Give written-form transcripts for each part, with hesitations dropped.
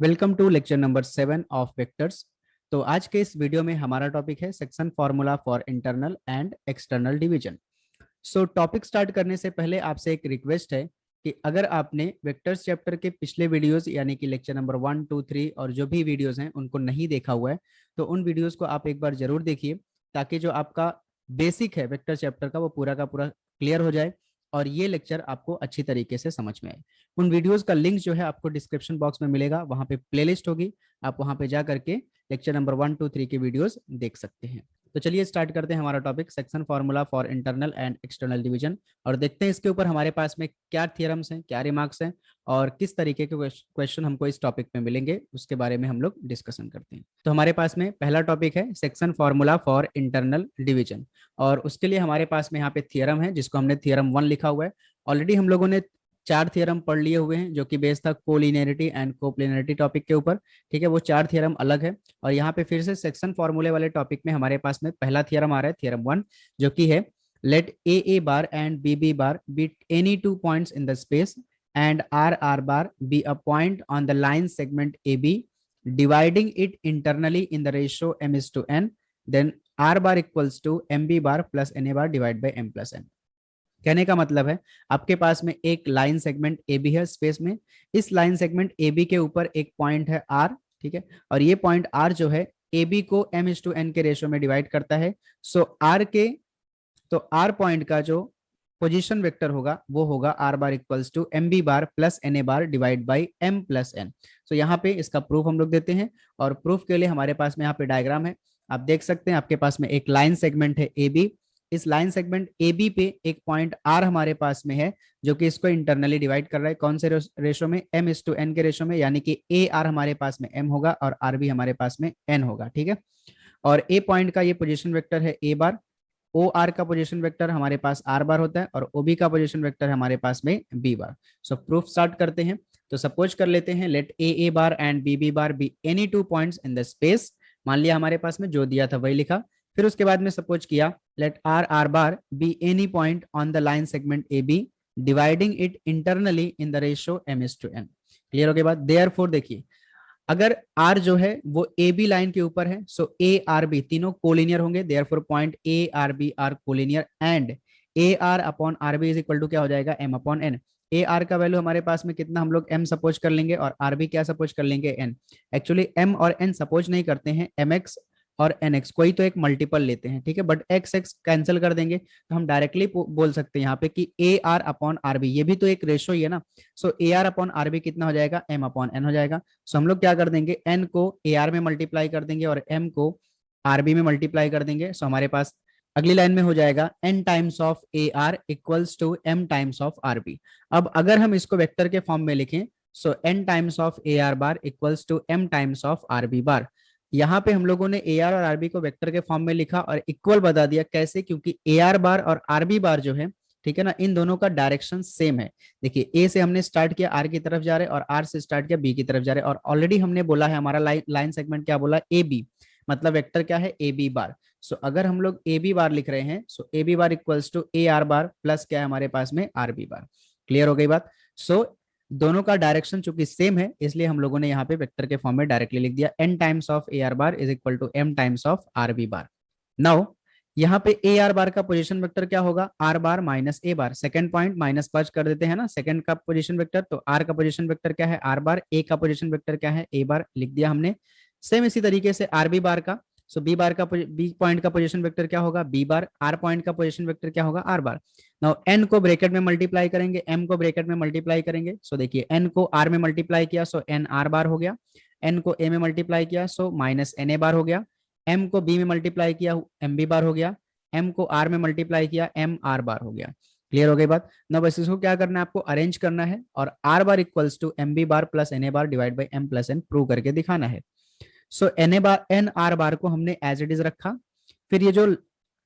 Welcome to lecture number 7 of vectors. तो आज के इस वीडियो में हमारा टॉपिक है section formula for internal and external division. So topic start करने से पहले आपसे एक रिक्वेस्ट है कि अगर आपने वेक्टर्स चैप्टर के पिछले वीडियोस यानी कि लेक्चर नंबर 1, 2, 3 और जो भी वीडियोस हैं उनको नहीं देखा हुआ है तो उन वीडियोस को आप एक बार जरूर देखिए, ताकि जो आपका बेसिक है वेक्टर चैप्टर का वो पूरा का पूरा क्लियर हो जाए और ये लेक्चर आपको अच्छी तरीके से समझ में आए। उन वीडियोस का लिंक जो है आपको डिस्क्रिप्शन बॉक्स में मिलेगा, वहां पे प्लेलिस्ट होगी, आप वहां पे जा करके लेक्चर नंबर 1, 2, 3 के वीडियोस देख सकते हैं। तो चलिए स्टार्ट करते हैं हमारा topic section formula for internal and external division, और देखते हैं इसके ऊपर हमारे पास में क्या थियरम्स हैं, क्या रिमार्क्स हैं और किस तरीके के क्वेश्चन हमको इस टॉपिक में मिलेंगे, उसके बारे में हम लोग डिस्कशन करते हैं। तो हमारे पास में पहला टॉपिक है section formula for internal division, और उसके लिए हमारे पास में यहाँ पे थियरम है जिसको हमने थियरम 1 लिखा हुआ है। ऑलरेडी हम लोगों ने 4 थियरम पढ़ लिए हुए हैं जो कि बेस था कोलिनियरिटी एंड कोप्लेनरिटी टॉपिक के ऊपर। ठीक है, वो 4 थियरम अलग है और यहाँ पे फिर से सेक्शन फॉर्मूले वाले टॉपिक में हमारे पास में पहला थियरम आ रहा है, थियरम 1, जो कि है let A bar and B bar be any 2 points in the space and R bar be a point on the line segment A B dividing it internally in the ratio m:n, then R bar equals to M B bar plus N A bar divide by M plus N. कहने का मतलब है आपके पास में एक line segment A B है space में, इस लाइन सेगमेंट ए बी के ऊपर एक पॉइंट है आर, ठीक है, और ये पॉइंट आर जो है ए बी को m:n के रेशियो में डिवाइड करता है। सो आर के तो आर पॉइंट का जो पोजीशन वेक्टर होगा वो होगा R bar equals to M B bar plus N A bar divide by M plus N. तो यहाँ पे इसका प्रूफ हम लोग देते हैं, और प्रूफ के लिए हमारे पास में यहाँ पे डायग्राम है, आप देख सकते हैं। आपके पास में एक लाइन सेगमेंट है ए बी, इस लाइन सेगमेंट ए बी पे एक पॉइंट आर हमारे पास में है जो कि इसको इंटरनली डिवाइड कर रहा है, कौन से रेशो में, m:n के रेशो में, यानी कि ए आर हमारे पास में m होगा और आर बी हमारे पास में n होगा। ठीक है, और ए पॉइंट का ये पोजीशन वेक्टर है ए बार, ओ आर का पोजीशन वेक्टर हमारे पास आर बार होता है और ओ बी का पोजीशन वेक्टर हमारे पास में B bar. So proof start करते हैं। तो सपोज कर लेते हैं let A bar and B bar be any 2 points in the space, मान लिया हमारे पास में जो दिया था वही लिखा। फिर उसके बाद में सपोज किया let R bar be any point on the line segment A B dividing it internally in the ratio m:n। Clear हो गई बात। देयरफॉर देखिए, अगर r जो है वो ए बी लाइन के ऊपर है, सो ए आर बी तीनों कोलिनियर होंगे, therefore point A R B are collinear and A R upon R B is equal to क्या हो जाएगा, m upon n। A R का वैल्यू हमारे पास में कितना, हम लोग m सपोज कर लेंगे और आर बी क्या सपोज कर लेंगे, n। एक्चुअली m और n सपोज नहीं करते हैं, mx और nx कोई तो एक मल्टीपल लेते हैं, ठीक है, बट x x कैंसिल कर देंगे तो हम डायरेक्टली बोल सकते हैं यहाँ पे कि A R upon R B, ये भी तो एक रेशो ही है ना। So A R upon R B कितना हो जाएगा, m अपॉन n हो जाएगा। सो हम लोग क्या कर देंगे, n को ए आर में मल्टीप्लाई कर देंगे और m को आर बी में मल्टीप्लाई कर देंगे। सो हमारे पास अगली लाइन में हो जाएगा n times of A R equals to m times of R B. अब अगर हम इसको वेक्टर के फॉर्म में लिखें, so n times of A R bar equals to m times of R B bar. यहाँ पे हम लोगों ने ए आर और आरबी को वेक्टर के फॉर्म में लिखा और इक्वल बता दिया, कैसे, क्योंकि ए आर बार और आरबी बार जो है, ठीक है ना, इन दोनों का डायरेक्शन सेम है। देखिए ए से हमने स्टार्ट किया आर की तरफ जा रहे और आर से स्टार्ट किया बी की तरफ जा रहे, और ऑलरेडी हमने बोला है हमारा लाइन सेगमेंट क्या बोला, ए बी, मतलब वेक्टर क्या है, ए बी बार। सो अगर हम लोग ए बी बार लिख रहे हैं, so A B bar equals to A R bar plus क्या है हमारे पास में, आर बी बार। क्लियर हो गई बात। सो दोनों का डायरेक्शन चूंकि सेम है इसलिए हम लोगों ने यहाँ पे वेक्टर के फॉर्म में डायरेक्टली लिख दिया, n times of A R bar is equal to m times of R B bar. Now यहाँ पे ए आर बार का पोजीशन वेक्टर क्या होगा, आर बार माइनस ए बार, सेकंड पॉइंट माइनस पांच कर देते हैं ना, सेकंड का पोजीशन वेक्टर, तो आर का पोजीशन वेक्टर क्या है, आर बार, ए का पोजीशन वेक्टर क्या है, ए बार, लिख दिया हमने। सेम इसी तरीके से आर बी बार का, सो बी बार का, बी पॉइंट का पोजीशन वेक्टर क्या होगा, बी बार, आर पॉइंट का पोजीशन वेक्टर क्या होगा, आर बार। नाउ n को ब्रैकेट में मल्टीप्लाई करेंगे, m को ब्रैकेट में मल्टीप्लाई करेंगे। सो देखिए n को r में मल्टीप्लाई किया सो n r बार हो गया, n को a में मल्टीप्लाई किया सो माइनस n a बार हो गया, m को b में मल्टीप्लाई किया m b बार हो गया, m को r में मल्टीप्लाई किया m r बार हो गया। क्लियर हो गई बात ना। बस इसको क्या करना है, आपको अरेंज करना है और r bar equals to M B bar plus N A bar divide by M plus N prove करके दिखाना है। So N A bar N R bar को हमने एज इट इज रखा, फिर ये जो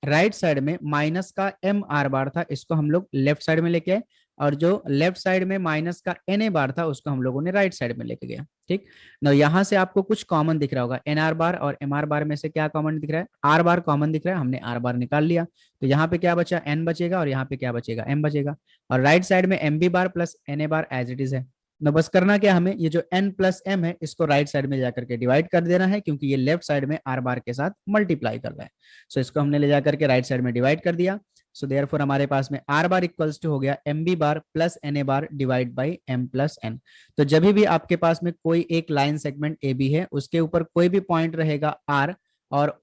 राइट साइड में माइनस का एम आर बार था इसको हम लोग लेफ्ट साइड में लेके आए, और जो लेफ्ट साइड में माइनस का एन ए बार था उसको हम लोगों ने राइट साइड में लेके गया। ठीक ना, यहाँ से आपको कुछ कॉमन दिख रहा होगा, एन आर बार और एम आर बार में से क्या कॉमन दिख रहा है, आर बार कॉमन दिख रहा है, हमने आर बार निकाल लिया। तो यहाँ पे क्या बचा, एन बचेगा और यहाँ पे क्या बचेगा, एम बचेगा, और राइट साइड में M B bar plus N A bar as it is है। ना बस करना क्या, हमें ये जो n प्लस m है इसको राइट साइड में जाकर के डिवाइड कर देना है, क्योंकि ये लेफ्ट साइड में r बार के साथ मल्टीप्लाई कर रहा है। सो इसको हमने ले जाकर के राइट साइड में डिवाइड कर दिया। सो देयरफॉर हमारे पास में r बार इक्वल्स टू हो गया mb bar plus na bar divide by m plus n। तो जब भी आपके पास में कोई एक लाइन सेगमेंट ए बी है, उसके ऊपर कोई भी पॉइंट रहेगा r, और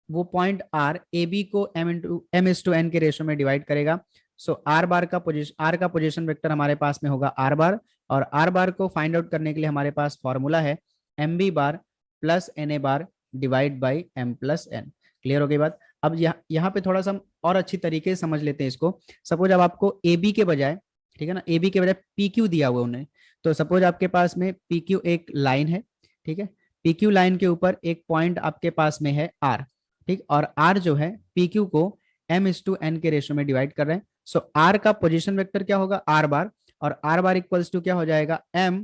वो पॉइंट r ए बी को m/n के रेशो में डिवाइड करेगा। सो r का पोजीशन वेक्टर हमारे पास में होगा r बार, और r बार को फाइंड आउट करने के लिए हमारे पास फॉर्मूला है mb bar plus na bar divide by m plus n। Clear हो गई बात। अब यहाँ पे थोड़ा सा हम और अच्छी तरीके से समझ लेते हैं इसको। सपोज अब आपको ए बी के बजाय, ठीक है ना, ए बी के बजाय पी क्यू दिया हुआ उन्हें, तो सपोज आपके पास में पी क्यू एक लाइन है, ठीक है, पी क्यू लाइन के ऊपर एक पॉइंट आपके पास में है आर, ठीक, और आर जो है पी क्यू को m/n के रेशो में डिवाइड कर रहे हैं। सो आर का पोजीशन वेक्टर क्या होगा, आर बार, और आर बार इक्वल्स टू क्या हो जाएगा, m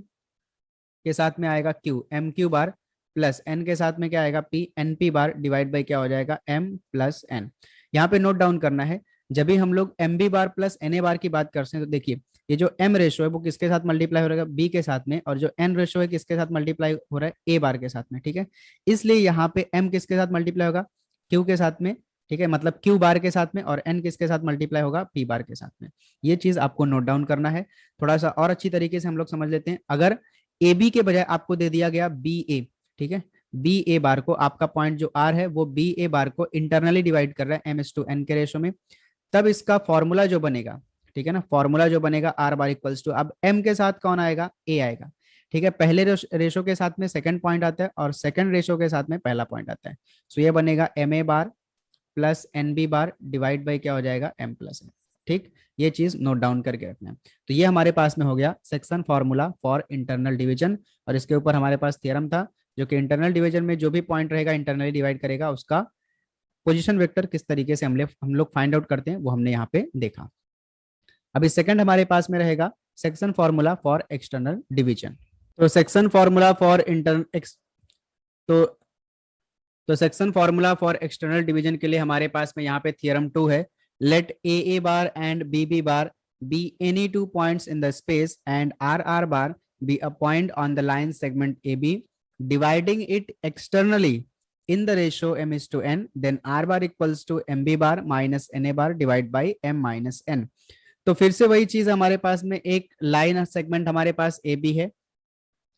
के साथ में आएगा q, m Q bar, plus n के साथ में क्या आएगा, p, n p bar divide by क्या हो जाएगा, m प्लस n। यहाँ पे नोट डाउन करना है, जब भी हम लोग mb बार प्लस na बार की बात करते हैं, तो देखिए ये जो m रेशो है वो किसके साथ मल्टीप्लाई हो रहा है, b के साथ में, और जो n रेशो है किसके साथ मल्टीप्लाई हो रहा है, a बार के साथ में, ठीक है। इसलिए यहाँ पे m किसके साथ मल्टीप्लाई होगा, q के साथ में, ठीक है, मतलब q बार के साथ में, और n किसके साथ मल्टीप्लाई होगा, p बार के साथ में। ये चीज आपको नोट डाउन करना है। थोड़ा सा और अच्छी तरीके से हम लोग समझ लेते हैं। अगर ए बी के बजाय आपको दे दिया गया बी ए, ठीक है, बी ए बार को, आपका पॉइंट जो आर है वो बी ए बार को इंटरनली डिवाइड कर रहा है m/n के रेशो में, तब इसका फॉर्मूला जो बनेगा, ठीक है ना, फॉर्मूला जो बनेगा आर बार इक्वल्स टू, अब m के साथ कौन आएगा, a आएगा, ठीक है, पहले रेशो के साथ में सेकंड पॉइंट आता है, और सेकंड रेशो के साथ में पहला पॉइंट आता है। सो ये बनेगा ma bar plus nb bar divide by क्या हो जाएगा, m प्लस n। ठीक, ये चीज नोट डाउन करके रखना है। तो ये हमारे पास में हो गया section formula for internal division, और इसके ऊपर हमारे पास थ्योरम था, जो कि इंटरनल डिवीजन में जो भी पॉइंट रहेगा इंटरनली डिवाइड करेगा, उसका पोजीशन वेक्टर किस तरीके से हम लोग फाइंड आउट करते हैं वो हमने यहाँ पे देखा। अभी सेकंड हमारे पास में रहेगा section formula for external division. तो सेक्शन फॉर्मूला फॉर तो तो section formula for external division के लिए हमारे पास में यहाँ पे थ्योरम 2 है, let AA bar and BB bar be any two points in the space and RR bar be a point on the line segment AB, dividing it externally in the ratio m/n, then R bar equals to MB bar minus NA bar divided by M minus N। तो फिर से वही चीज, हमारे पास में एक line segment हमारे पास AB है,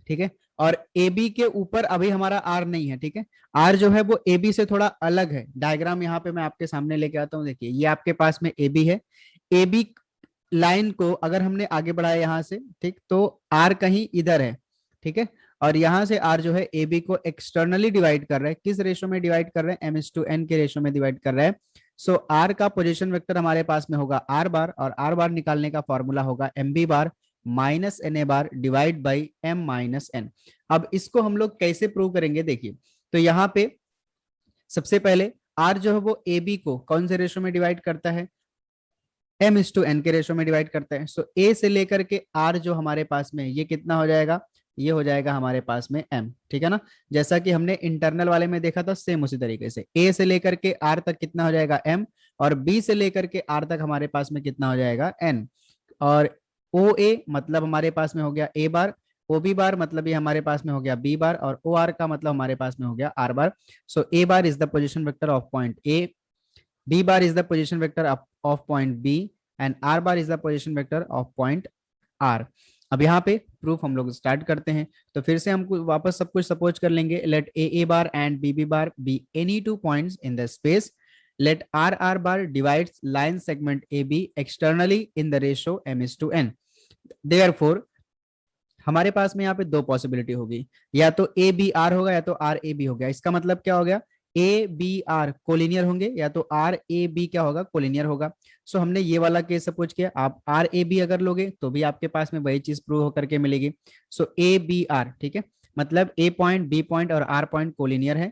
ठीक है, और ए बी के ऊपर अभी हमारा आर नहीं है, ठीक है, आर जो है वो ए बी से थोड़ा अलग है। डायग्राम यहाँ पे मैं आपके सामने लेके आता हूँ, देखिए ये आपके पास में ए बी है, ए बी लाइन को अगर हमने आगे बढ़ाया यहाँ से, ठीक, तो आर कहीं इधर है, ठीक है, और यहाँ से आर जो है ए बी को एक्सटर्नली डिवाइड कर रहा है, किस रेशो में डिवाइड कर रहे हैं, m/n के रेशो में डिवाइड कर रहा है। सो आर का पोजीशन वेक्टर हमारे पास में होगा आर बार, और आर बार निकालने का फॉर्मूला होगा mb bar minus N A bar divide by m minus n। अब इसको हम लोग कैसे प्रूव करेंगे, देखिए, तो यहाँ पे सबसे पहले r जो है वो ए बी को कौन से रेशो में डिवाइड करता है, m/n के रेशो में डिवाइड करता है। सो a से लेकर के r जो हमारे पास में, ये कितना हो जाएगा, ये हो जाएगा हमारे पास में m, ठीक है ना, जैसा कि हमने इंटरनल वाले में देखा था, सेम उसी तरीके से a से लेकर के r तक कितना हो जाएगा m, और b से लेकर के r तक हमारे पास में कितना हो जाएगा n, और ओ ए मतलब हमारे पास में हो गया A bar, O B bar मतलब ये हमारे पास में हो गया बी बार, और ओ आर का मतलब हमारे पास में हो गया R bar. So A bar is the position vector of point A, B bar is the position vector of point B, and R bar is the position vector of point R. अब यहाँ पे proof हम लोग start करते हैं। तो फिर से हम वापस सब कुछ सपोज कर लेंगे, let A bar and B bar be any two points in the space, let RR bar divides line segment AB externally in the ratio m/n। Therefore हमारे पास में यहाँ पे दो पॉसिबिलिटी होगी, या तो ए बी आर होगा या तो आर ए बी हो गया। इसका मतलब क्या हो गया, ए बी आर कोलिनियर होंगे, या तो आर ए बी क्या होगा, कोलिनियर होगा। सो हमने ये वाला केस सपोज किया, आप आर ए बी अगर लोगे तो भी आपके पास में वही चीज प्रूव होकर के मिलेगी। सो ए बी आर, ठीक है, मतलब ए पॉइंट बी पॉइंट और आर पॉइंट कोलिनियर है,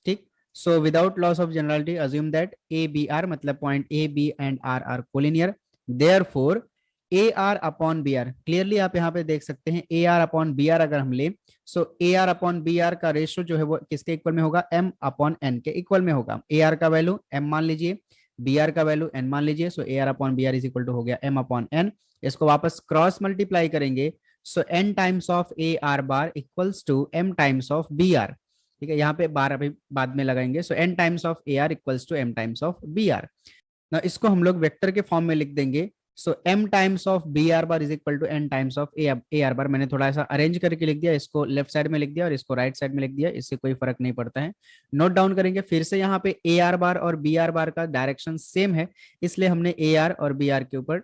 ठीक। So without loss of generality assume that A B R मतलब point A B and R R collinear. Therefore A R upon B R, clearly आप यहाँ पे देख सकते हैं, A R upon B R अगर हम ले, so A R upon B R का रेशियो जो है वो किसके इक्वल में होगा, एम अपॉन एन के इक्वल में होगा। ए आर का वैल्यू एम मान लीजिए, बी आर का वैल्यू एन मान लीजिए, so A R upon B R is equal to हो गया एम अपॉन एन। इसको वापस क्रॉस मल्टीप्लाई करेंगे, so n times of A R bar equals to m times of B R. ठीक है, यहाँ पे बार अभी बाद में लगाएंगे। So n times of A R equals to m times of B R. ना इसको हम लोग वेक्टर के फॉर्म में लिख देंगे। So m times of B R bar is equal to n times of A R bar. मैंने थोड़ा सा अरेंज करके लिख दिया, इसको लेफ्ट साइड में लिख दिया और इसको राइट साइड में लिख दिया, इससे कोई फर्क नहीं पड़ता है। नोट डाउन करेंगे फिर से, यहाँ पे ए आर बार और बी आर बार का डायरेक्शन सेम है, इसलिए हमने ए आर और बी आर के ऊपर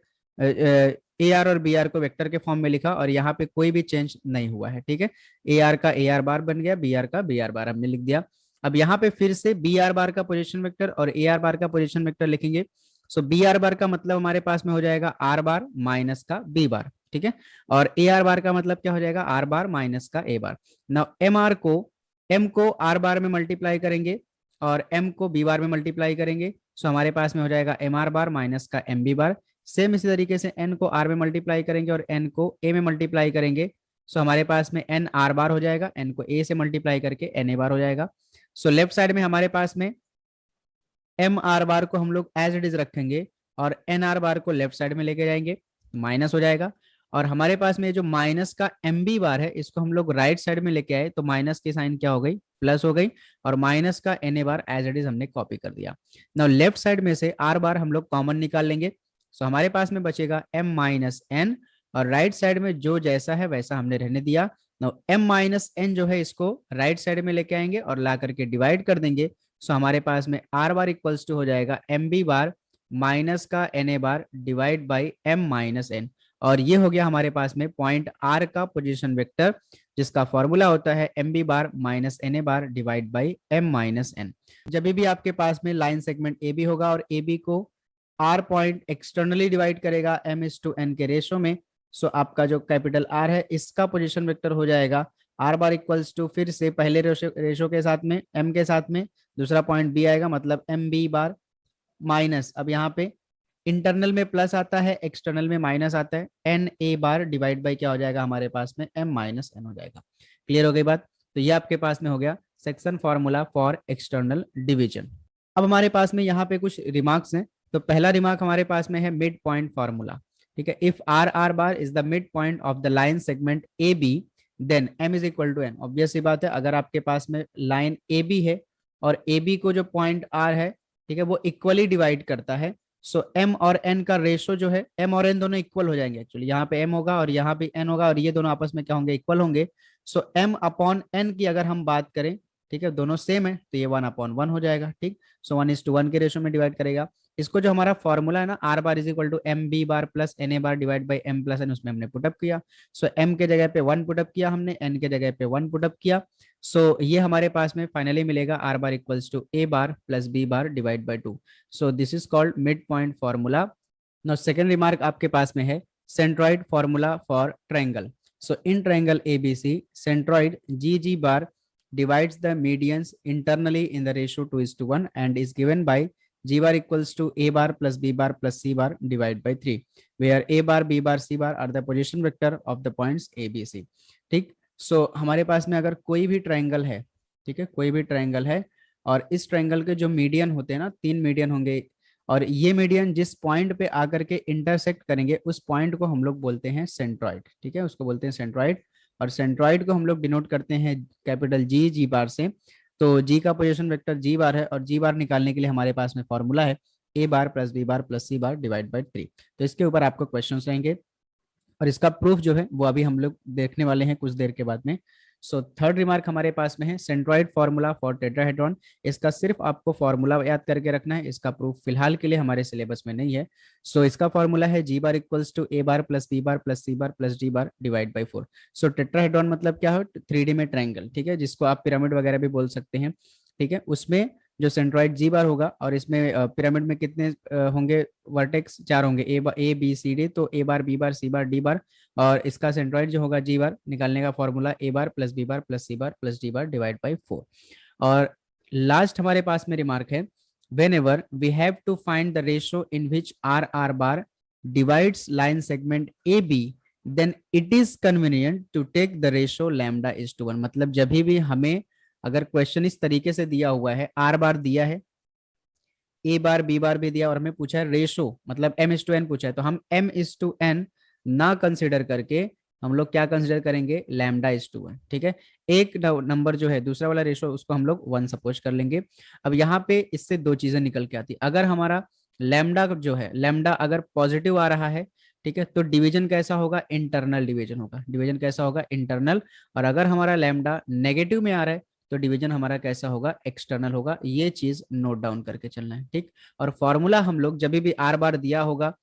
ए आर और बी आर को वेक्टर के फॉर्म में लिखा और यहाँ पे कोई भी चेंज नहीं हुआ है। ठीक है, ए आर का ए आर बार बन गया, बी आर का बी आर बार हमने लिख दिया। अब यहाँ पे फिर से बी आर बार का पोजिशन वेक्टर और ए आर बार का पोजिशन वेक्टर लिखेंगे। सो बी आर बार का मतलब हमारे पास में हो जाएगा आर बार माइनस का बी बार। ठीक है, और ए आर बार का मतलब क्या हो जाएगा, आर बार माइनस का ए बार। नाउ एम को आर बार में मल्टीप्लाई करेंगे और एम को बी बार में मल्टीप्लाई करेंगे। सो हमारे पास में हो जाएगा एम आर बार माइनस का एम बी बार। सेम इसी तरीके से एन को आर में मल्टीप्लाई करेंगे और एन को ए में मल्टीप्लाई करेंगे। सो हमारे पास में एन आर बार हो जाएगा, एन को ए से मल्टीप्लाई करके एन ए बार हो जाएगा। सो लेफ्ट साइड में हमारे पास में एम आर बार को हम लोग एज इट इज रखेंगे और एन आर बार को लेफ्ट साइड में लेके जाएंगे, माइनस हो जाएगा। और हमारे पास में जो माइनस का एम बी बार है इसको हम लोग राइट साइड में लेके आए, तो माइनस की साइन क्या हो गई, प्लस हो गई, और माइनस का N A bar as it is हमने कॉपी कर दिया। नाउ लेफ्ट साइड में से आर बार हम लोग कॉमन निकाल लेंगे। सो हमारे पास में बचेगा एम माइनस एन, और राइट साइड में जो जैसा है वैसा हमने रहने दिया। नाउ एम माइनस एन जो है इसको राइट साइड में लेके आएंगे और ला करके डिवाइड कर देंगे। सो हमारे पास में आर बार इक्वल्स टू हो जाएगा एम बी बार माइनस का N A bar divide by M minus N. और ये हो गया हमारे पास में पॉइंट आर का पोजीशन वेक्टर, जिसका फॉर्मूला होता है M B bar minus N A bar divide by M minus N. जब भी आपके पास में लाइन सेगमेंट ए बी होगा और ए बी को आर पॉइंट एक्सटर्नली डिवाइड करेगा एम इज टू एन के रेशो में, सो आपका जो कैपिटल आर है इसका पोजीशन वेक्टर हो जाएगा आर बार इक्वल्स टू, फिर से पहले रेशो के साथ में एम के साथ में दूसरा पॉइंट बी आएगा, मतलब एम बी बार माइनस, अब यहाँ पे इंटरनल में प्लस आता है एक्सटर्नल में माइनस आता है, N A bar divide by क्या हो जाएगा हमारे पास में एम माइनस एन हो जाएगा। क्लियर हो गई बात? तो ये आपके पास में हो गया section formula for external division. अब हमारे पास में यहाँ पे कुछ रिमार्क्स हैं। तो पहला रिमार्क हमारे पास में है मिड पॉइंट फॉर्मूला। ठीक है, if R R bar is the mid point of the line segment A B then M is equal to N. Obvious सी बात है, अगर आपके पास में लाइन ए बी है और ए बी को जो पॉइंट आर है, ठीक है, वो इक्वली डिवाइड करता है, सो एम और एन का रेशो जो है, एम और एन दोनों इक्वल हो जाएंगे। एक्चुअली यहाँ पे एम होगा और यहाँ पे एन होगा और ये दोनों आपस में क्या होंगे, इक्वल होंगे। सो एम अपॉन एन की अगर हम बात करें, ठीक है, दोनों सेम है, तो ये 1/1 हो जाएगा। ठीक, सो 1:1 के रेशो में डिवाइड करेगा। इसको जो हमारा फॉर्मूला है ना, R bar is equal to M B bar plus N A bar divide by M plus N, उसमें हमने पुटअप किया। सो एम के जगह पे 1 पुटअप किया हमने, एन के जगह पे 1 पुटअप किया। सो ये हमारे पास में फाइनली मिलेगा R bar equals to A bar plus B bar divide by 2। So this is called mid point formula. Now second remark आपके पास में है centroid formula for triangle. So in triangle ABC centroid G G bar divides the medians internally in the ratio 2:1 and is given by g bar equals to a bar plus b bar plus c bar divided by 3, where a bar b bar c bar are the position vector of the points a b c। ठीक, सो हमारे पास में अगर कोई भी triangle है, ठीक है, कोई भी ट्रायंगल है और इस ट्रायंगल के जो मीडियन होते हैं ना, 3 मीडियन होंगे, और ये मीडियन जिस पॉइंट पे आकर के इंटरसेक्ट करेंगे उस पॉइंट को हम लोग बोलते हैं सेंट्रॉइड। ठीक है, उसको बोलते हैं सेंट्रॉइड, और सेंट्रॉइड को हम लोग डिनोट करते हैं कैपिटल जी जी बार से। तो जी का पोजीशन वेक्टर जी बार है और जी बार निकालने के लिए हमारे पास में फॉर्मूला है A bar plus B bar plus C bar divide by 3। तो इसके ऊपर आपको क्वेश्चंस रहेंगे और इसका प्रूफ जो है वो अभी हम लोग देखने वाले हैं कुछ देर के बाद में। सो थर्ड रिमार्क हमारे पास में है सेंट्रॉइड फॉर्मूला फॉर टेट्राहेड्रॉन। इसका सिर्फ आपको फॉर्मूला याद करके रखना है, इसका प्रूफ फिलहाल के लिए हमारे सिलेबस में नहीं है। सो इसका फॉर्मूला है G bar equals to A bar plus B bar plus C bar plus D bar divide by 4। So tetrahedron मतलब क्या हो, 3D में ट्रायंगल, ठीक है, जिसको आप पिरामिड वगैरह भी बोल सकते हैं। ठीक है, उसमें जो सेंट्रॉइड जी बार होगा और इसमें पिरामिड में कितने होंगे वर्टेक्स, 4 होंगे, ए बी सी डी, तो ए bar B bar C bar D बार, और इसका सेंट्रॉइड जो होगा जी बार निकालने का formula A bar plus B bar plus C bar plus D bar divide by 4। और लास्ट हमारे पास में रिमार्क है whenever we have to find the ratio in which r bar divides line segment AB then it is convenient to take the ratio lambda is to 1। मतलब जब भी हमें अगर क्वेश्चन इस तरीके से दिया हुआ है, आर बार दिया है, ए बार बी बार भी दिया और हमें पूछा है रेशो, मतलब m is to n पूछा है, तो हम m is to n ना कंसिडर करके हम लोग क्या कंसिडर करेंगे, लैम्डा इज टू 1, ठीक है। एक नंबर जो है दूसरा वाला रेशो उसको हम लोग 1 सपोज कर लेंगे। अब यहाँ पे इससे दो चीजें निकल के आती, अगर हमारा लैम्डा जो है, लैम्डा अगर पॉजिटिव आ रहा है, ठीक है, तो डिवीजन कैसा होगा, इंटरनल डिवीजन होगा, डिवीजन कैसा होगा, इंटरनल। और अगर हमारा लैम्डा नेगेटिव में आ रहा है तो डिवीजन हमारा कैसा होगा, एक्सटर्नल होगा। ये चीज नोट डाउन करके चलना है, ठीक। और फॉर्मूला हम लोग जब भी आर बार दिया होगा,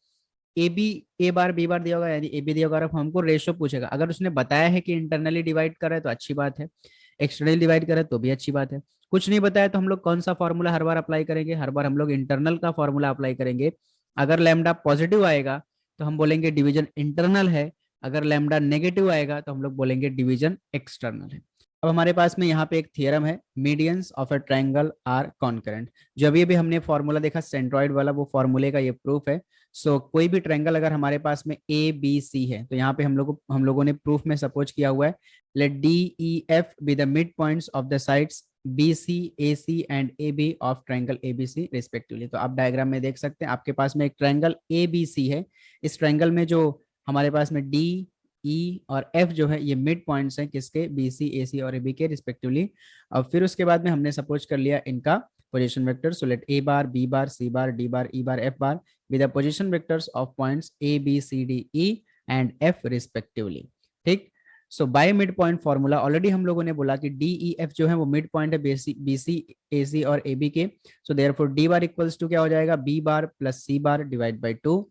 A B, A bar B बार दिया होगा, यानी ए बी दिया होगा, और हमको रेशो पूछेगा, अगर उसने बताया है कि इंटरनली डिवाइड कर रहा है तो अच्छी बात है, एक्सटर्नली डिवाइड कर रहा है तो भी अच्छी बात है। कुछ नहीं बताया तो हम लोग कौन सा फॉर्मूला हर बार अप्लाई करेंगे, हर बार हम लोग इंटरनल का फॉर्मूला अप्लाई करेंगे। अगर लैम्डा पॉजिटिव आएगा तो हम बोलेंगे डिवीजन इंटरनल है, अगर लैम्डा नेगेटिव आएगा तो हम लोग बोलेंगे डिवीजन एक्सटर्नल है। अब हमारे पास में यहाँ पे एक थियरम है, medians of a triangle are concurrent. जो अभी हमने फॉर्मूला देखा सेंट्रॉइड वाला, वो फॉर्मूले का ये प्रूफ है। कोई भी ट्रायंगल अगर हमारे पास में ए बी सी है, तो यहाँ पे हम लोगों ने प्रूफ में सपोज किया हुआ है, let D E F be the mid points of the sides B C A C and A B of triangle A B C respectively. तो आप डायग्राम में देख सकते हैं, आपके पास में एक ट्रायंगल ए बी सी है, इस ट्रायंगल में जो हमारे पास में डी ई और एफ जो है ये मिड पॉइंट्स हैं, किसके, बी सी ए सी और ए बी के रिस्पेक्टिवली। अब फिर उसके बाद में हमने सपोज कर लिया इनका position vector, so let A bar B bar C bar D bar E bar F bar with the position vectors of points A, B, C, D, E and F respectively, ठीक। So by mid point formula already हम लोगों ने बोला कि D E F जो है वो mid point है बी सी ए सी और ए बी के। So therefore D bar equals to क्या हो जाएगा, B bar plus C bar divide by 2।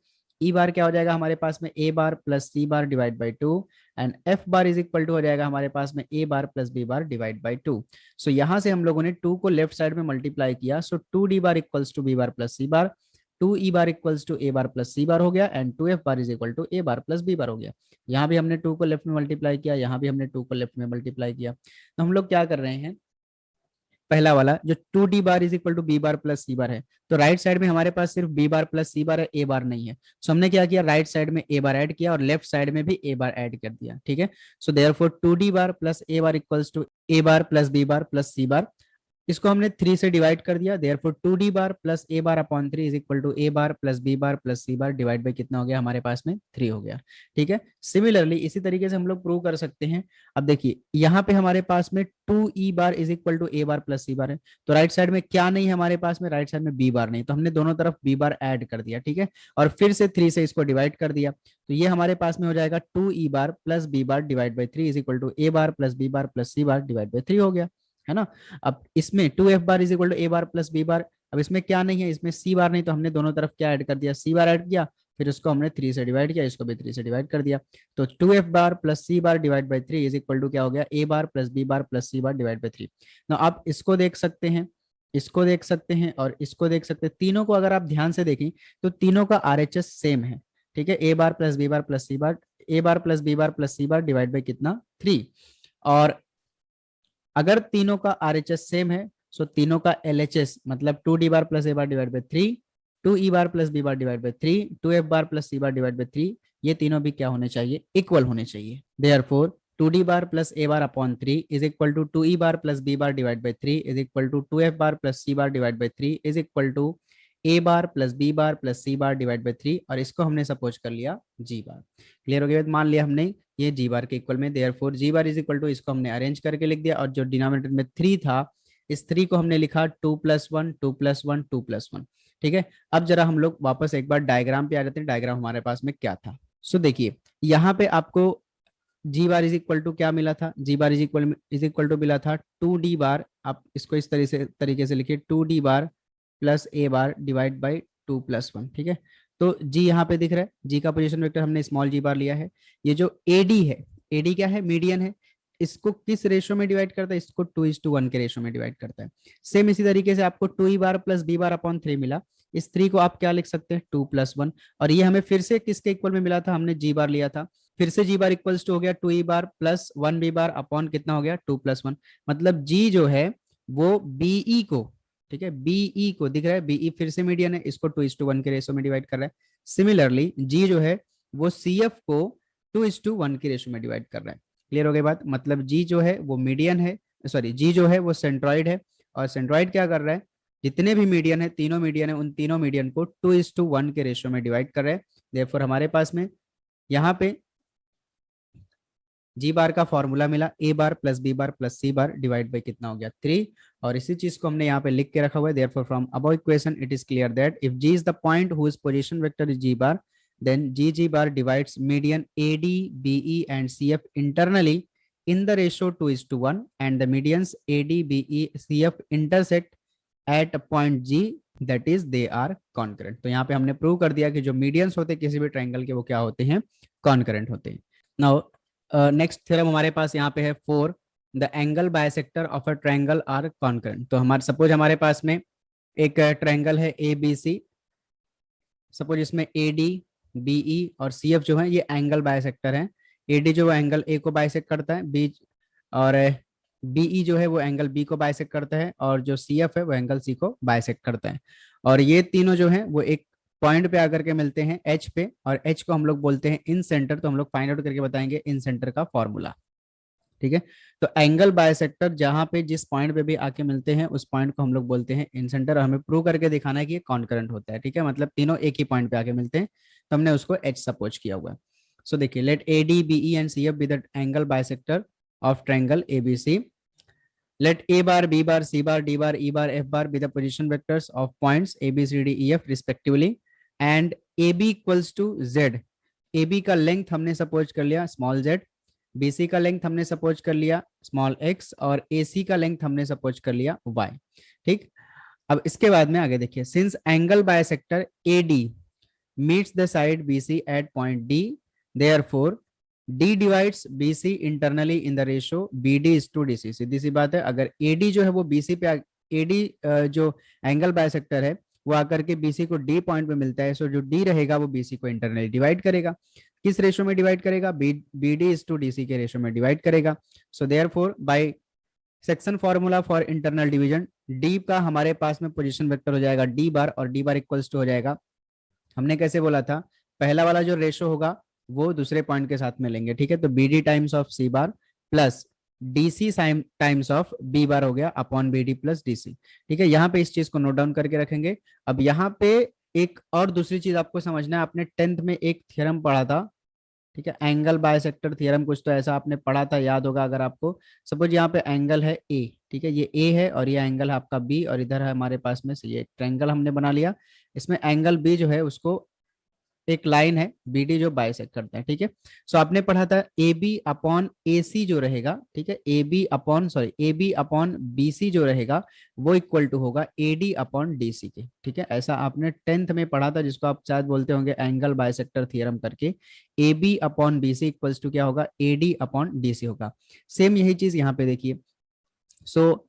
E bar क्या हो जाएगा हमारे पास में, A bar plus C bar divide by 2। And F bar is equal to हो जाएगा हमारे पास में A bar plus B bar divide by 2। So यहाँ से हम लोगों ने 2 को लेफ्ट साइड में मल्टीप्लाई किया, so 2 D bar equals to B bar plus C bar, 2 E bar equals to A bar plus C bar हो गया, and 2 F bar is equal to A bar plus B bar हो गया। यहाँ भी हमने 2 को left में multiply किया, यहाँ भी हमने 2 को लेफ्ट में मल्टीप्लाई किया। तो हम लोग क्या कर रहे हैं, पहला वाला जो 2 D bar is equal to B bar plus C bar है, तो राइट साइड में हमारे पास सिर्फ B bar plus C bar है, ए बार नहीं है। सो हमने क्या किया, राइट साइड में ए बार ऐड किया और लेफ्ट साइड में भी ए बार ऐड कर दिया, ठीक है। So therefore 2 D bar plus A bar equals to A bar plus B bar plus C bar, इसको हमने 3 से डिवाइड कर दिया, therefore 2 D bar plus A bar upon 3 is equal to A bar plus B bar plus C bar divide by कितना हो गया हमारे पास में, 3 हो गया, ठीक है। सिमिलरली इसी तरीके से हम लोग प्रूव कर सकते हैं। अब देखिए यहाँ पे हमारे पास में 2 E bar is equal to A bar plus C bar है, तो राइट साइड में क्या नहीं है हमारे पास में, राइट साइड में बी बार नहीं, तो हमने दोनों तरफ बी बार ऐड कर दिया, ठीक है। और फिर से 3 से इसको डिवाइड कर दिया, तो ये हमारे पास में हो जाएगा 2 E bar plus B bar divide by 3 is equal to A bar plus B bar plus C bar divide by 3 हो गया, है ना। अब इसमें 2 F bar is equal to A bar plus B bar, अब इसमें क्या नहीं है, इसमें सी बार नहीं, तो हमने दोनों तरफ क्या ऐड कर दिया, सी बार ऐड किया, फिर उसको हमने 3 से डिवाइड किया, इसको भी 3 से डिवाइड कर दिया। तो 2 F bar plus C bar divide by 3 is equal to क्या हो गया, A bar plus B bar plus C bar divide by 3। ना आप इसको देख सकते हैं, इसको देख सकते हैं और इसको देख सकते हैं, तीनों को अगर आप ध्यान से देखें तो तीनों का आरएचएस सेम है, ठीक है। A bar plus B bar plus C bar, A bar plus B bar plus C bar divide by कितना, 3। और अगर तीनों का आरएचएस सेम है, सो तीनों का एलएचएस मतलब 2 D bar plus A bar divide by 3, 2 E bar plus B bar divide by 3, 2 F bar plus C bar divide by 3, ये तीनों भी क्या होने चाहिए, इक्वल होने चाहिए। Therefore 2 D bar plus A bar upon 3 is equal to 2 E bar plus B bar divide by 3 is equal to 2 F bar plus C bar divide by 3 is equal to A bar plus B bar plus C bar divide by 3, और इसको हमने suppose कर लिया जी बार। Clear हो गया, मान लिया हमने ये जी बार के इक्वल में, therefore G bar is equal to, इसको हमने अरेंज करके लिख दिया, और जो डिनोमिनेटर में 3 था इस 3 को हमने लिखा 2 प्लस 1 2 प्लस 1 2 प्लस 1, ठीक है। अब जरा हम लोग वापस एक बार डायग्राम पे आ जाते हैं, डायग्राम हमारे पास में क्या था। सो देखिए यहाँ पे आपको जी बार इज इक्वल टू क्या मिला था, जी बार इज इक्वल टू मिला था 2 डी बार, आप इसको इस तरीके से लिखिए 2 D bar plus A bar divide by 2 plus 1, ठीक है। तो जी यहाँ पे दिख रहा है, जी का पोजीशन वेक्टर हमने स्मॉल जी बार लिया है। ये जो एडी है, एडी क्या है, मीडियन है, इसको किस रेशो में डिवाइड करता है, इसको 2:1 के रेशो में डिवाइड करता है। सेम इसी तरीके से आपको 2 E bar plus B bar upon 3 मिला, इस 3 को आप क्या लिख सकते हैं, 2 प्लस 1, और ये हमें फिर से किसके इक्वल में मिला था, हमने जी बार लिया था, फिर से जी बार इक्वल्स टू हो गया 2 E bar plus 1 B bar upon कितना हो गया 2 प्लस 1, मतलब जी जो है वो बीई को, ठीक है, बीई को दिख रहा है, बीई फिर से मीडियन है, इसको 2:1 के रेशो में डिवाइड कर रहा है। सिमिलरली जी जो है वो सीएफ को 2:1 के रेशो में डिवाइड कर रहा है। क्लियर हो गई बात, मतलब जी जो है वो मीडियन है, सॉरी जी जो है वो सेंट्रॉइड है, और सेंट्रॉइड क्या कर रहा है, जितने भी मीडियन है, तीनों मीडियन है, उन तीनों मीडियन को 2:1 के रेशो में डिवाइड कर रहे हैं। देयरफॉर हमारे पास में यहाँ पे जी बार का फॉर्मूला मिला A bar plus B bar plus C bar divide by कितना हो गया 3, और इसी चीज को हमने यहाँ पे लिख के रखा हुआ है। Therefore from above equation it is clear that if G is the point whose position vector is G bar, then g bar divides median AD, BE and CF internally in the ratio 2:1, and the medians AD, BE, CF intersect at point G, that is they are concurrent। तो यहाँ पे हमने prove कर दिया कि जो medians होते हैं किसी भी ट्रायंगल के वो क्या होते हैं, कॉन्करेंट होते हैं। नाउ नेक्स्ट थ्योरम हमारे पास यहाँ पे है 4, the angle bisector of a triangle are concurrent. तो हमारे सपोज हमारे पास में एक ट्रायंगल है ए बी सी, सपोज इसमें ए डी बीई और सी एफ जो है ये एंगल बायसेक्टर है। एडी जो एंगल ए को बायसेक्ट करता है बी, और बीई जो है वो एंगल बी को बायसेक्ट करता है, और जो सी एफ है वो एंगल सी को बायसेक्ट करता है। और ये तीनों जो है वो एक पॉइंट पे आकर के मिलते हैं एच पे, और एच को हम लोग बोलते हैं इन सेंटर। तो हम लोग फाइंड आउट करके बताएंगे इन सेंटर का फॉर्मूला, ठीक है। तो एंगल बायसेक्टर जहां पे जिस पॉइंट पे भी आके मिलते हैं उस पॉइंट को हम लोग बोलते हैं इन सेंटर। हमें प्रूव करके दिखाना है कि ये कॉन्करेंट होता है, ठीक है। मतलब तीनों एक ही पॉइंट पे आके मिलते हैं, तो हमने उसको एच सपोज किया हुआ है। सो देखिए, let A D B E and C F be the angle bisector of triangle A B C. Let A bar, B bar, C bar, D bar, E bar, F bar be the position vectors of points A, B, C, D, E, F respectively, and AB equals to Z। AB का length हमने suppose कर लिया small z, BC का length हमने suppose कर लिया small x, और AC का लेंथ हमने सपोज कर लिया y, ठीक। अब इसके बाद में आगे देखिए, since angle bisector AD meets the side BC at point D, therefore D divides BC internally in the ratio BD is to DC। सीधी सी बात है, अगर AD जो है वो BC पे AD जो एंगल बायसेक्टर है वो आकर के BC को D पॉइंट पे मिलता है, सो जो D रहेगा वो BC को इंटरनली डिवाइड करेगा। किस रेशो में डिवाइड करेगा, BD is to DC के रेशो में डिवाइड करेगा। So therefore by section formula for internal division, D का हमारे पास में पोजीशन वेक्टर हो जाएगा D बार, और D बार इक्वल्स टू हो जाएगा, हमने कैसे बोला था, पहला वाला जो रेशो होगा वो दूसरे पॉइंट के साथ में लेंगे, ठीक है। तो B D times of C bar plus DC times of B bar हो गया upon B D plus DC, ठीक है। यहाँ पे इस चीज को नोट डाउन करके रखेंगे। अब यहाँ पे एक और दूसरी चीज आपको समझना है, आपने 10th में एक थ्योरम पढ़ा था, ठीक है, एंगल बायसेक्टर थ्योरम, कुछ तो ऐसा आपने पढ़ा था, याद होगा अगर आपको। सपोज यहाँ पे एंगल है ए, ठीक है, ये ए है और ये एंगल है आपका बी, और इधर है हमारे पास में ये ट्रायंगल हमने बना लिया। इसमें एंगल बी जो है उसको एक लाइन है बी डी जो बाइसेक्ट करता है, ठीक है। सो आपने पढ़ा था ए बी अपॉन ए सी जो रहेगा, ठीक है, A B upon B C जो रहेगा वो इक्वल टू होगा A D upon D C के, ठीक है। ऐसा आपने 10th में पढ़ा था, जिसको आप शायद बोलते होंगे एंगल बाइसेक्टर थ्योरम करके। A B upon B C equals to क्या होगा, A D upon D C होगा। सेम यही चीज यहाँ पे देखिए। सो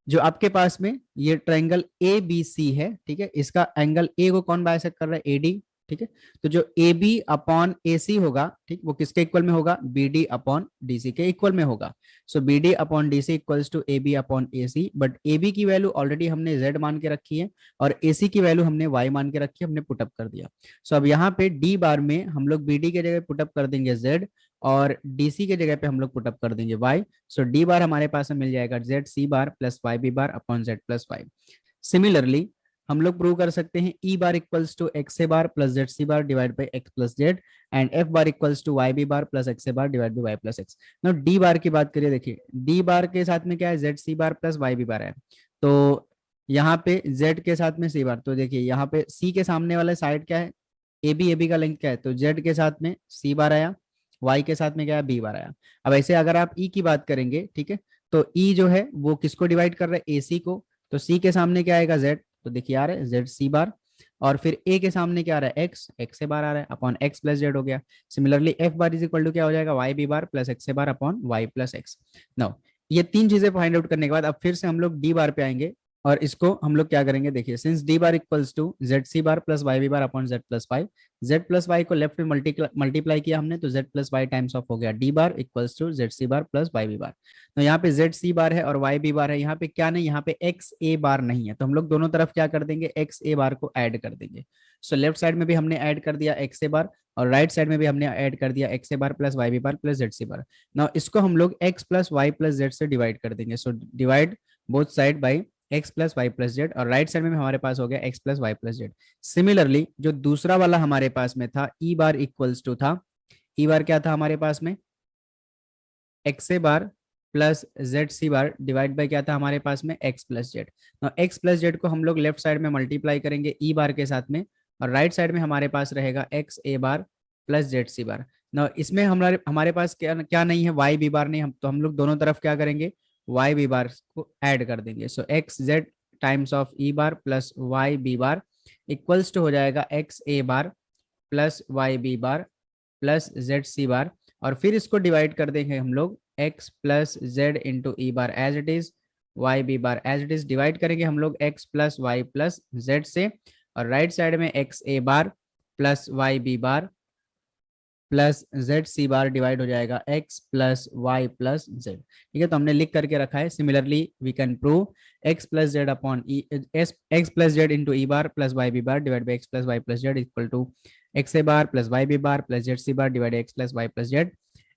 जो आपके पास में ये ट्रायंगल ए बी सी है, ठीक है, इसका एंगल ए को कौन बाइसेक्ट कर रहा है, ए डी, ठीक है। तो जो ए बी अपॉन ए सी होगा, ठीक, वो किसके इक्वल में होगा, B D upon D C के इक्वल में होगा। So B D upon D C equals to A B upon A C, but A B की वैल्यू ऑलरेडी हमने जेड मान के रखी है और ए सी की वैल्यू हमने वाई मान के रखी है, हमने पुटअप कर दिया। सो अब यहाँ पे डी बार में हम लोग बी डी के जगह पुटअप कर देंगे जेड, और डीसी के जगह पे हम लोग पुटअप कर देंगे वाई। सो डी बार हमारे पास में मिल जाएगा Z C bar plus Y B bar upon Z plus Y. Similarly हम लोग प्रूव कर सकते हैं E bar equals to X A bar plus Z C bar divide by X plus Z, and F bar equals to Y B bar plus X A bar divide by Y plus X. Now D bar की बात करिए, देखिए D बार के साथ में क्या है, Z C bar plus Y B बार है। तो यहाँ पे जेड के साथ में सी बार, तो देखिए यहाँ पे सी के सामने वाला साइड क्या है, ए बी का लेंथ क्या है, तो जेड के साथ में सी बार आया, वाई के साथ में क्या है, बी बार आया। अब ऐसे अगर आप ई की बात करेंगे, ठीक है, तो ई जो है वो किसको डिवाइड कर रहा है, ए सी को, तो सी के सामने क्या आएगा, जेड, तो देखिए आ रहा है जेड सी बार, और फिर ए के सामने क्या आ रहा है, एक्स, एक्स से बार आ रहा है अपॉन एक्स प्लस जेड हो गया। Similarly F bar is equal to क्या हो जाएगा, Y B bar plus X C bar upon Y plus X. Now ये तीन चीजें फाइंड आउट करने के बाद अब फिर से हम लोग डी बार पे आएंगे, और इसको हम लोग क्या करेंगे, देखिए since D bar equals to Z C bar plus Y B bar upon Z plus Y, Z plus Y को लेफ्ट में मल्टीप्लाई किया हमने, तो Z plus Y times of हो गया D bar equals to Z C bar plus Y B bar. तो यहाँ पे जेड सी बार है और वाई बी बार है, यहाँ पे क्या नहीं, यहाँ पे एक्स ए बार नहीं है, तो हम लोग दोनों तरफ क्या कर देंगे, एक्स ए बार को ऐड कर देंगे। सो लेफ्ट साइड में भी हमने ऐड कर दिया एक्स ए बार, और राइट साइड में भी हमने ऐड कर दिया X A bar plus Y B bar plus Z C bar. Now इसको हम लोग X plus Y plus Z से डिवाइड कर देंगे। So divide both side by X plus Y plus Z, और राइट साइड में हमारे पास हो गया X plus Y plus Z. Similarly जो दूसरा वाला हमारे पास में था ई बार इक्वल्स टू था, ई बार क्या था हमारे पास में, X A bar plus Z C bar divide by क्या था हमारे पास में X plus Z. X plus Z को हम लोग लेफ्ट साइड में मल्टीप्लाई करेंगे ई बार के साथ में, और राइट साइड में हमारे पास रहेगा x A bar plus Z C बार। ना इसमें हमारे हमारे पास क्या क्या नहीं है, वाई बी बार नहीं, हम तो हम लोग दोनों तरफ क्या करेंगे, वाई बी बार को ऐड कर देंगे। So X Z times of E bar plus Y B bar equals to हो जाएगा X A bar plus Y B bar plus Z C bar, और फिर इसको डिवाइड कर देंगे हम लोग x plus Z into E bar as it is, Y B bar as it is, divide करेंगे हम लोग x plus Y plus Z से, और राइट साइड में X A bar plus Y B bar plus Z C bar divide हो जाएगा x plus Y plus Z. ठीक है, तो हमने लिख करके रखा है। Similarly we can prove x plus Z upon E X plus Z into E bar plus Y B bar divide by X plus Y plus Z equal to X A bar plus Y B bar plus Z C bar divide X plus Y plus Z,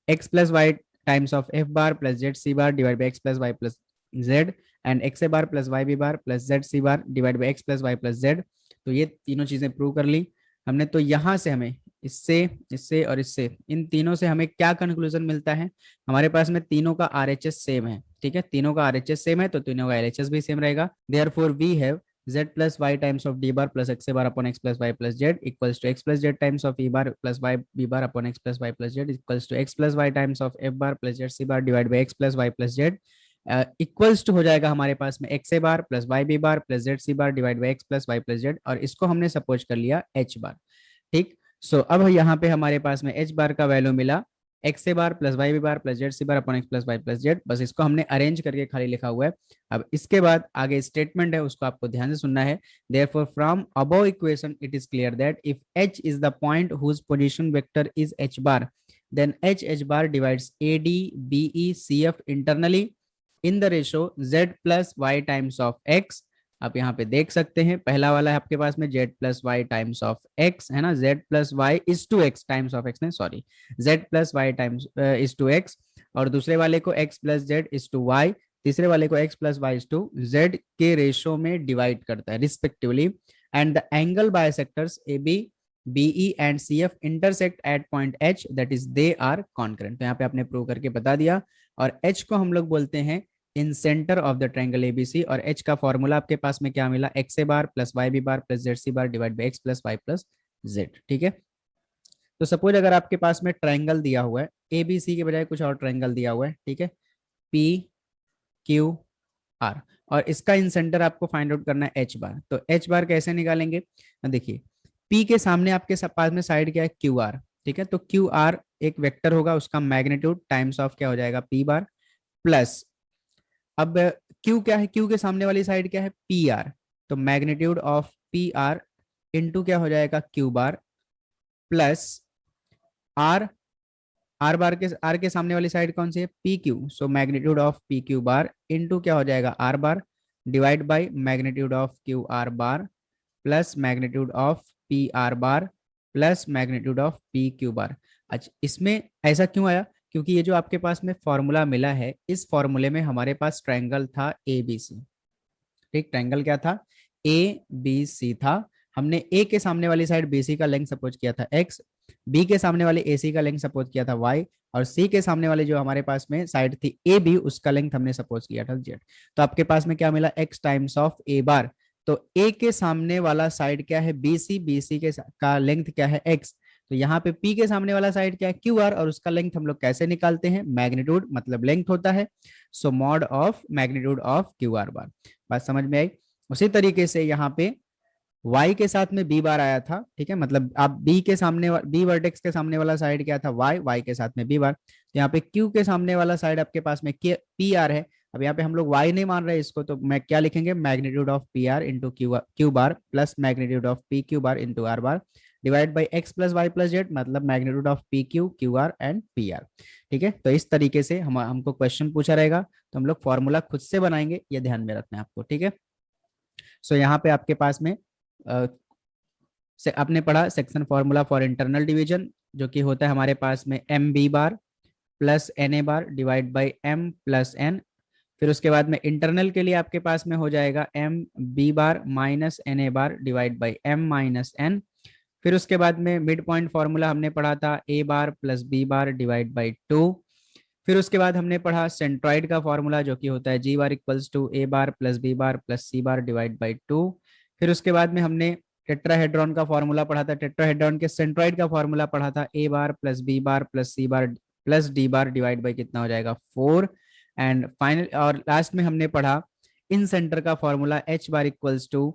X plus Y times of F bar plus Z C bar divide by X plus Y plus Z, and X A bar plus Y B bar plus Z C bar divide by X plus Y plus Z. तो ये तीनों चीजें prove कर ली हमने। तो यहाँ से हमें इससे इससे और इससे इन तीनों से हमें क्या कंक्लूजन मिलता है, हमारे पास में तीनों का आरएचएस सेम है। ठीक है, तीनों का आरएचएस सेम है तो तीनों का एलएचएस भी सेम रहेगा। Therefore we have z plus y times of d bar plus x a bar upon x plus y plus z equals to x plus z times of e bar plus y b bar upon x plus y plus z equals to x plus y times of f bar plus z c bar divided by x plus y plus z equals to हो जाएगा हमारे पास में X A bar plus Y B bar plus Z C bar divide by X plus Y plus Z, और इसको हमने suppose कर लिया एच बार। ठीक, सो अब यहाँ पे हमारे पास में एच बार का वैल्यू मिला X A bar plus Y B bar plus Z C bar upon X plus Y plus Z. बस इसको हमने अरेंज करके खाली लिखा हुआ है। अब इसके बाद आगे स्टेटमेंट है उसको आपको ध्यान से सुनना है। Therefore from above equation it is clear that if h is the point whose position vector is h bar then h bar divides AD BE CF internally in the ratio z plus Y times of x। आप यहाँ पे देख सकते हैं पहला वाला है आपके पास में z plus Y times of x है ना, z plus Y is to X times of X नहीं sorry, z plus Y times is to X, और दूसरे वाले को x plus Z is to Y, तीसरे वाले को x plus Y is to Z के रेशो में डिवाइड करता है respectively. And the angle bisectors AB BE and CF intersect at point H that is they are concurrent. तो यहाँ पे आपने प्रूव करके बता दिया। और H को हम लोग बोलते हैं incentre of the triangle ABC, और H का फॉर्मूला आपके पास में क्या मिला, X A bar plus Y B bar plus Z C bar divide by X plus Y plus Z. ठीक है, तो सपोज अगर आपके पास में ट्रायंगल दिया हुआ है एबीसी के बजाय कुछ और ट्रायंगल दिया हुआ है, ठीक है, पी क्यू आर, और इसका इन सेंटर आपको फाइंड आउट करना है एच बार। तो एच बार कैसे निकालेंगे, देखिए पी के सामने आपके पास में साइड क्या है क्यू आर। ठीक है, तो क्यू आर एक वेक्टर होगा, उसका मैग्नीट्यूड टाइम्स ऑफ क्या हो जाएगा पी बार, प्लस अब Q क्या है, Q के सामने वाली साइड क्या है पी आर, तो magnitude of P R into क्या हो जाएगा Q bar, plus R, R के सामने वाली साइड कौन सी है P Q, so magnitude of P Q bar into क्या हो जाएगा R bar divide by magnitude of Q R bar plus magnitude of P R bar plus magnitude of P Q bar. अच्छा, इसमें ऐसा क्यों आया, क्योंकि ये जो आपके पास में फॉर्मूला मिला है, इस फॉर्मूले में हमारे पास ट्रायंगल था ए बी सी। ठीक, ट्रायंगल क्या था ए बी सी था। हमने ए के सामने वाली साइड बी सी का लेंथ सपोज किया था एक्स, बी के सामने वाले ए सी का लेंथ सपोज किया था वाई, और सी के सामने वाले जो हमारे पास में साइड थी ए बी उसका लेंथ हमने सपोज किया था जेड। तो आपके पास में क्या मिला एक्स टाइम्स ऑफ ए बार, तो ए के सामने वाला साइड क्या है बी सी के का लेंथ क्या है एक्स, तो यहाँ पे P के सामने वाला साइड क्या है क्यू आर, और उसका लेंथ हम लोग कैसे निकालते हैं, मैग्नीट्यूड मतलब लेंथ होता है, so mod of magnitude of Q R bar. बात समझ में आई। उसी तरीके से यहाँ पे y के साथ में b बार आया था। ठीक है, मतलब आप b के सामने b वर्टेक्स के सामने वाला साइड क्या था y के साथ में b बार, तो यहाँ पे q के सामने वाला साइड आपके पास में p आर है। अब यहाँ पे हम लोग y नहीं मान रहे इसको, तो मैं क्या लिखेंगे magnitude of P R into Q bar plus magnitude of P Q bar into R bar divide by X plus Y plus Z, मतलब magnitude of P Q R and P R. ठीक है, तो इस तरीके से हमको question पूछा रहेगा तो हम लोग फॉर्मूला खुद से बनाएंगे, ये ध्यान में रखना है आपको। ठीक है, सो यहाँ पे आपके पास में से आपने पढ़ा section formula for internal division, जो कि होता है हमारे पास में M B bar plus N A bar divide by M plus N. फिर उसके बाद में इंटरनल के लिए आपके पास में हो जाएगा M B bar minus N A bar divide by M minus N. फिर उसके बाद में मिड पॉइंट फॉर्मूला हमने पढ़ा था A bar plus B bar divide by 2। फिर उसके बाद हमने पढ़ा सेंट्रॉइड का फॉर्मूला जो कि होता है G bar equals to A bar plus B bar plus C bar divide by 2। फिर उसके बाद में हमने टेट्राहेड्रॉन का फॉर्मूला पढ़ा था, टेट्राहेड्रॉन के सेंट्रॉइड का फॉर्मूला पढ़ा था A bar plus B bar plus C bar plus D bar divide by कितना हो जाएगा 4। एंड फाइनल और लास्ट में हमने पढ़ा इन सेंटर का formula H bar equals to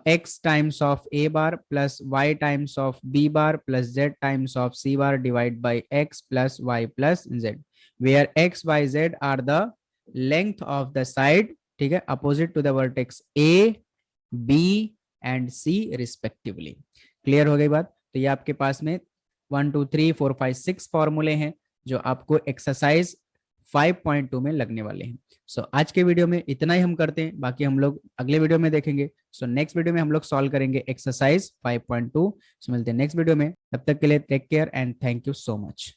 x times of a bar plus y times of b bar plus z times of c bar divided by x plus y plus z, where x y z are the length of the side, ठीक है, opposite to the vertex a b and c respectively। Clear हो गई बात? तो ये आपके पास में 1 2 3 4 5 6 फॉर्मूले हैं जो आपको एक्सरसाइज 5.2 में लगने वाले हैं। सो आज के वीडियो में इतना ही हम करते हैं, बाकी हम लोग अगले वीडियो में देखेंगे। सो नेक्स्ट वीडियो में हम लोग सॉल्व करेंगे एक्सरसाइज 5.2। सो मिलते हैं नेक्स्ट वीडियो में, तब तक के लिए take care and thank you so much.